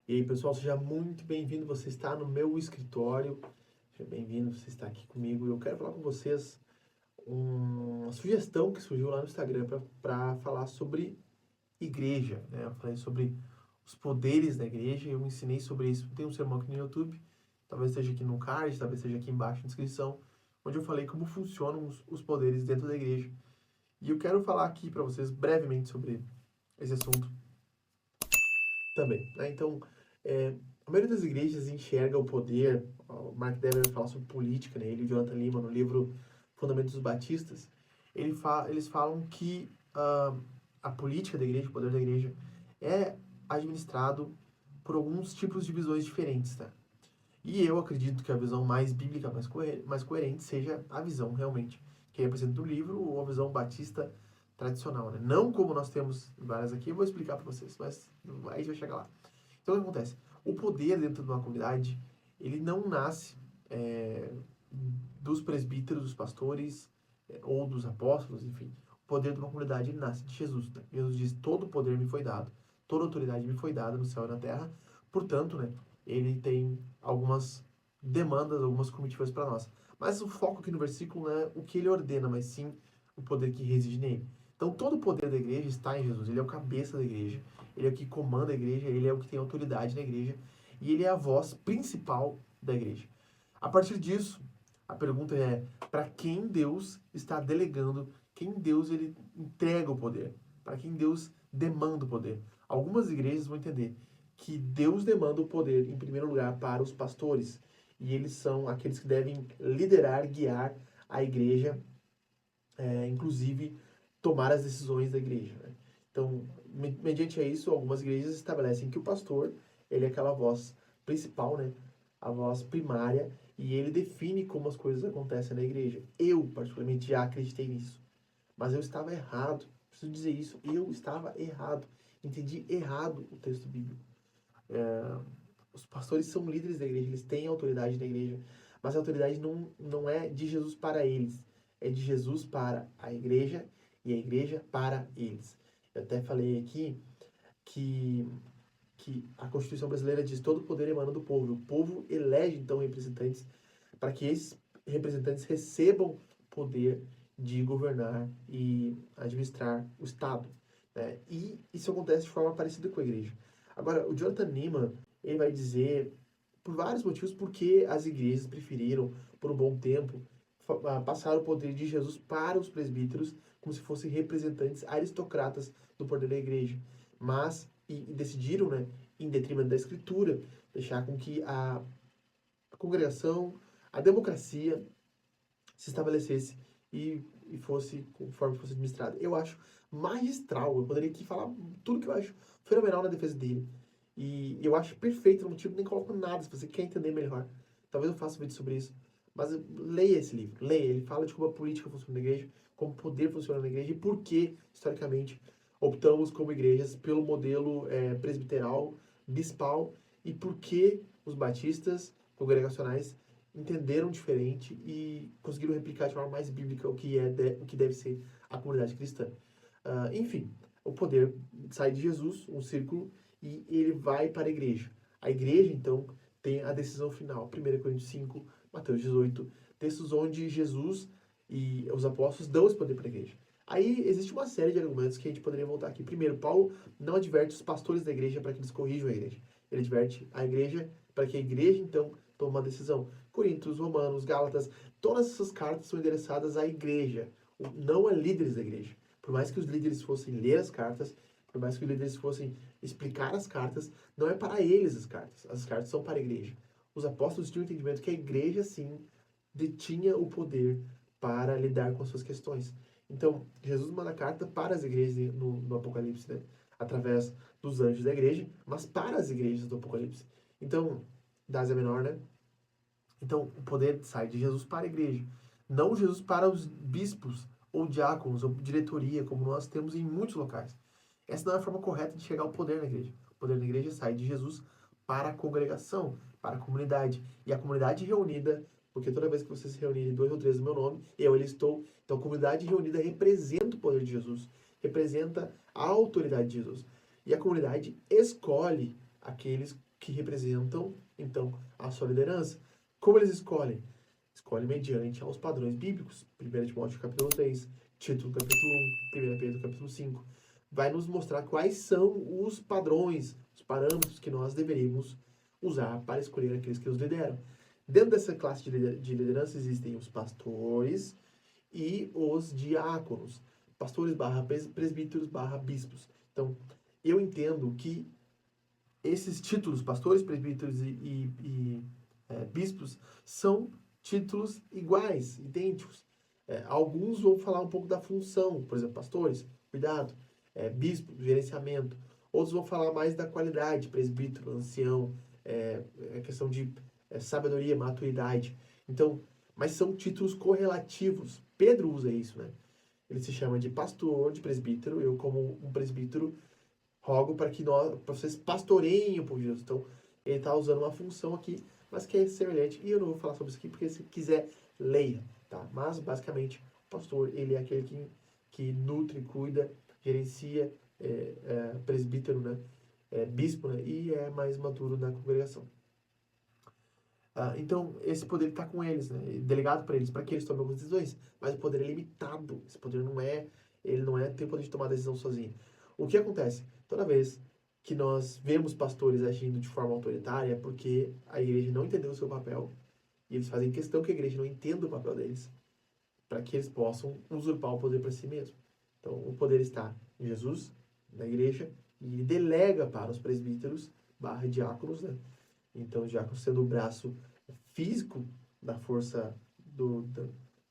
E aí, pessoal, seja muito bem-vindo. Você está no meu escritório. Seja bem-vindo, você está aqui comigo. Eu quero falar com vocês uma sugestão que surgiu lá no Instagram para falar sobre igreja, né? Eu falei sobre os poderes da igreja, eu ensinei sobre isso. Tem um sermão aqui no YouTube, talvez esteja aqui no card, talvez esteja aqui embaixo na descrição, onde eu falei como funcionam os poderes dentro da igreja. E eu quero falar aqui para vocês brevemente sobre esse assunto também, né? Então, a maioria das igrejas enxerga o poder, o Mark Dever fala sobre política, né? Ele e o Jonathan Lima, no livro Fundamentos dos Batistas, eles falam que a política da igreja, o poder da igreja, é administrado por alguns tipos de visões diferentes, tá? E eu acredito que a visão mais bíblica, mais coerente, seja a visão realmente que é apresenta no livro, ou a visão batista tradicional, né? Não como nós temos várias aqui, eu vou explicar para vocês, mas aí a gente vai chegar lá. Então, o que acontece? O poder dentro de uma comunidade, ele não nasce é, dos presbíteros, dos pastores, ou dos apóstolos, enfim. O poder de uma comunidade, ele nasce de Jesus, né? Jesus diz, todo o poder me foi dado, toda autoridade me foi dada no céu e na terra, portanto, né, ele tem algumas demandas, algumas comitivas para nós. Mas o foco aqui no versículo não é o que ele ordena, mas sim o poder que reside nele. Então, todo o poder da igreja está em Jesus, ele é o cabeça da igreja, ele é o que comanda a igreja, ele é o que tem autoridade na igreja e ele é a voz principal da igreja. A partir disso, a pergunta é: para quem Deus está delegando, quem Deus ele entrega o poder, para quem Deus demanda o poder? Algumas igrejas vão entender que Deus demanda o poder, em primeiro lugar, para os pastores, e eles são aqueles que devem liderar, guiar a igreja, inclusive tomar as decisões da igreja, né? Então, mediante isso, algumas igrejas estabelecem que o pastor, ele é aquela voz principal, né? A voz primária, e ele define como as coisas acontecem na igreja. Eu, particularmente, já acreditei nisso. Mas eu estava errado. Preciso dizer isso. Eu estava errado. Entendi errado o texto bíblico. Os pastores são líderes da igreja, eles têm autoridade na igreja, mas a autoridade não é de Jesus para eles, é de Jesus para a igreja e a igreja para eles. Eu até falei aqui que, que a Constituição brasileira diz todo o poder emana do povo. O povo elege, então, representantes para que esses representantes recebam poder de governar e administrar o Estado, né? E isso acontece de forma parecida com a igreja. Agora, o Jonathan Neiman, ele vai dizer, por vários motivos, porque as igrejas preferiram, por um bom tempo, passar o poder de Jesus para os presbíteros, como se fossem representantes aristocratas do poder da igreja. Mas, e decidiram, né, em detrimento da escritura, deixar com que a congregação, a democracia se estabelecesse e fosse conforme fosse administrada. Eu acho magistral, eu poderia aqui falar tudo que eu acho fenomenal na defesa dele. E eu acho perfeito, no motivo nem coloco nada, se você quer entender melhor. Talvez eu faça um vídeo sobre isso. Mas leia esse livro, leia. Ele fala de como a política funciona na igreja, como o poder funciona na igreja e por que, historicamente, optamos como igrejas pelo modelo presbiteral, bispal e por que os batistas, congregacionais, entenderam diferente e conseguiram replicar de forma mais bíblica o que o que deve ser a comunidade cristã. Enfim, o poder sai de Jesus, um círculo, e ele vai para a igreja. A igreja, então, tem a decisão final. 1 Coríntios 5, Mateus 18, textos onde Jesus e os apóstolos dão esse poder para a igreja. Aí existe uma série de argumentos que a gente poderia voltar aqui. Primeiro, Paulo não adverte os pastores da igreja para que eles corrijam a igreja. Ele adverte a igreja para que a igreja, então, tome uma decisão. Coríntios, Romanos, Gálatas, todas essas cartas são endereçadas à igreja, não a líderes da igreja. Por mais que os líderes fossem ler as cartas, por mais que os líderes fossem explicar as cartas, não é para eles as cartas são para a igreja. Os apóstolos tinham o entendimento que a igreja, sim, detinha o poder para lidar com as suas questões. Então, Jesus manda carta para as igrejas no Apocalipse, né? Através dos anjos da igreja, mas para as igrejas do Apocalipse. Então, da Ásia Menor, né? Então, o poder sai de Jesus para a igreja, não Jesus para os bispos, ou diáconos, ou diretoria, como nós temos em muitos locais. Essa não é a forma correta de chegar ao poder na igreja. O poder na igreja sai de Jesus para a congregação, para a comunidade. E a comunidade reunida, porque toda vez que vocês se reunirem 2 ou 3 no meu nome, eu ali estou. Então, a comunidade reunida representa o poder de Jesus, representa a autoridade de Jesus. E a comunidade escolhe aqueles que representam, então, a sua liderança. Como eles escolhem? Escolhem mediante aos padrões bíblicos. 1 Timóteo capítulo 3, Tito capítulo 1, 1 Pedro capítulo 5. Vai nos mostrar quais são os padrões, os parâmetros que nós deveríamos usar para escolher aqueles que nos lideram. Dentro dessa classe de liderança existem os pastores e os diáconos. Pastores barra presbíteros barra bispos. Então, eu entendo que esses títulos, pastores, presbíteros e bispos, são títulos iguais, idênticos. Alguns vão falar um pouco da função, por exemplo, pastores, cuidado, bispo, gerenciamento. Outros vão falar mais da qualidade, presbítero, ancião, questão de sabedoria, maturidade. Então, mas são títulos correlativos. Pedro usa isso, né? Ele se chama de pastor, de presbítero. Eu, como um presbítero, rogo para que vocês pastoreiem o povo de Deus. Então, ele está usando uma função aqui, mas que é semelhante. E eu não vou falar sobre isso aqui, porque se quiser, leia, tá? Mas, basicamente, o pastor, ele é aquele que nutre, cuida, gerencia, presbítero, né? Bispo, né? E é mais maduro na congregação. Então, esse poder está com eles, né? Delegado para eles, para que eles tomem algumas decisões. Mas o poder é limitado. Esse poder ele não tem o poder de tomar decisão sozinho. O que acontece? Toda vez que nós vemos pastores agindo de forma autoritária, é porque a igreja não entendeu o seu papel, e eles fazem questão que a igreja não entenda o papel deles, para que eles possam usurpar o poder para si mesmo. Então, o poder está em Jesus, na igreja, e ele delega para os presbíteros barra diáconos, né? Então, os diáconos sendo o braço físico da força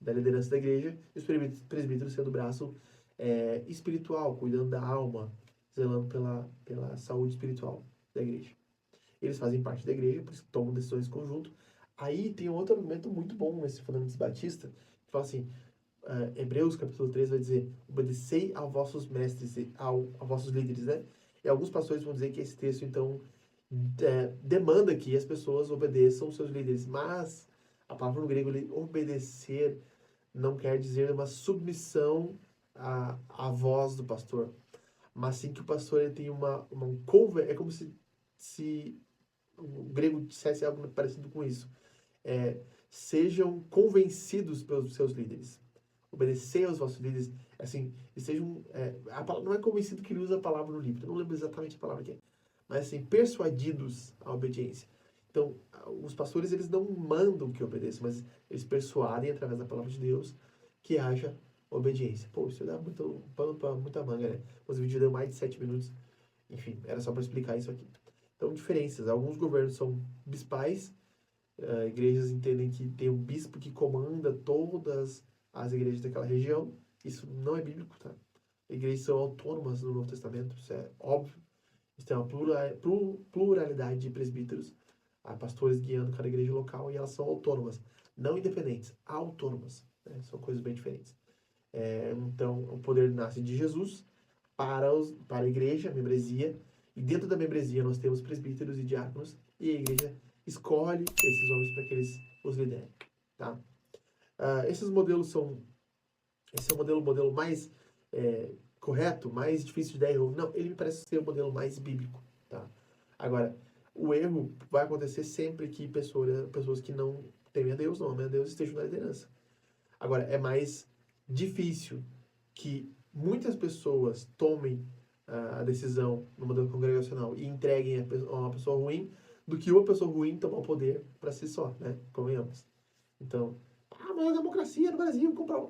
da liderança da igreja, e os presbíteros sendo o braço espiritual, cuidando da alma, zelando pela saúde espiritual da igreja. Eles fazem parte da igreja, por isso tomam decisões em conjunto. Aí tem um outro argumento muito bom nesse Fundamentos Batista, que fala assim, Hebreus capítulo 3 vai dizer, obedecei aos vossos mestres, aos vossos líderes, né? E alguns pastores vão dizer que esse texto, então, demanda que as pessoas obedeçam os seus líderes, mas a palavra no grego, obedecer, não quer dizer uma submissão à voz do pastor, mas sim que o pastor ele tem é como se o grego dissesse algo parecido com isso. Sejam convencidos pelos seus líderes. Obedecer aos vossos líderes, assim, e sejam... não é convencido que ele usa a palavra no livro, eu não lembro exatamente a palavra que é, mas assim, persuadidos à obediência. Então, os pastores, eles não mandam que obedeçam, mas eles persuadem através da palavra de Deus que haja obediência. Pô, isso dá muito pano para muita manga, né? Mas o vídeo deu mais de 7 minutos. Enfim, era só para explicar isso aqui. Então, diferenças. Alguns governos são bispais. Igrejas entendem que tem um bispo que comanda todas as igrejas daquela região. Isso não é bíblico, tá? Igrejas são autônomas no Novo Testamento, isso é óbvio. Isso tem uma pluralidade de presbíteros, pastores guiando cada igreja local, e elas são autônomas, não independentes, autônomas. Né? São coisas bem diferentes. Então, o poder nasce de Jesus para a igreja, a membresia, e dentro da membresia nós temos presbíteros e diáconos, e a igreja escolhe esses homens para que eles os liderem. Tá? Esses modelos são... Esse é o modelo mais correto, mais difícil de dar erro. Não, ele me parece ser o modelo mais bíblico. Tá? Agora, o erro vai acontecer sempre que pessoas que não temem a Deus, não amem a Deus, estejam na liderança. Agora, é mais difícil que muitas pessoas tomem a decisão no modelo congregacional e entreguem a uma pessoa ruim do que uma pessoa ruim tomar o poder para si só, né? Convenhamos. Então, mas a democracia no Brasil, comprar...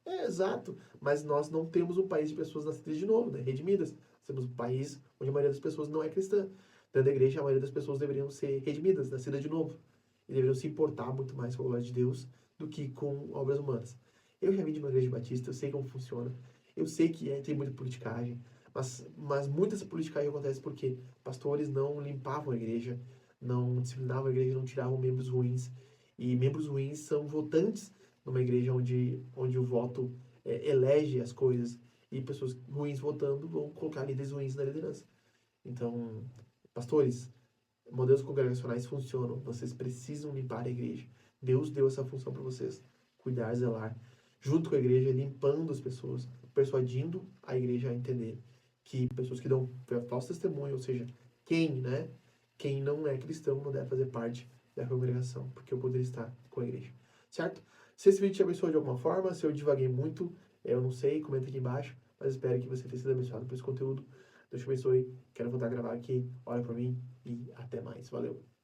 exato. Mas nós não temos um país de pessoas nascidas de novo, né? Redimidas. Nós temos um país onde a maioria das pessoas não é cristã. Dentro da igreja, a maioria das pessoas deveriam ser redimidas, nascidas de novo. E deveriam se importar muito mais com a glória de Deus do que com obras humanas. Eu já vim de uma igreja batista, eu sei como funciona. Eu sei que tem muita politicagem, mas muita dessa politicagem acontece porque pastores não limpavam a igreja, não disciplinavam a igreja, não tiravam membros ruins. E membros ruins são votantes numa igreja onde o voto elege as coisas. E pessoas ruins votando vão colocar líderes ruins na liderança. Então, pastores, modelos congregacionais funcionam. Vocês precisam limpar a igreja. Deus deu essa função para vocês. Cuidar, zelar. Junto com a igreja, limpando as pessoas, persuadindo a igreja a entender que pessoas que dão falso testemunho, ou seja, quem, né? quem não é cristão não deve fazer parte da congregação, porque eu poderia estar com a igreja, certo? Se esse vídeo te abençoou de alguma forma, se eu divaguei muito, eu não sei, comenta aqui embaixo, mas espero que você tenha sido abençoado por esse conteúdo. Deus te abençoe, quero voltar a gravar aqui, olha pra mim e até mais, valeu!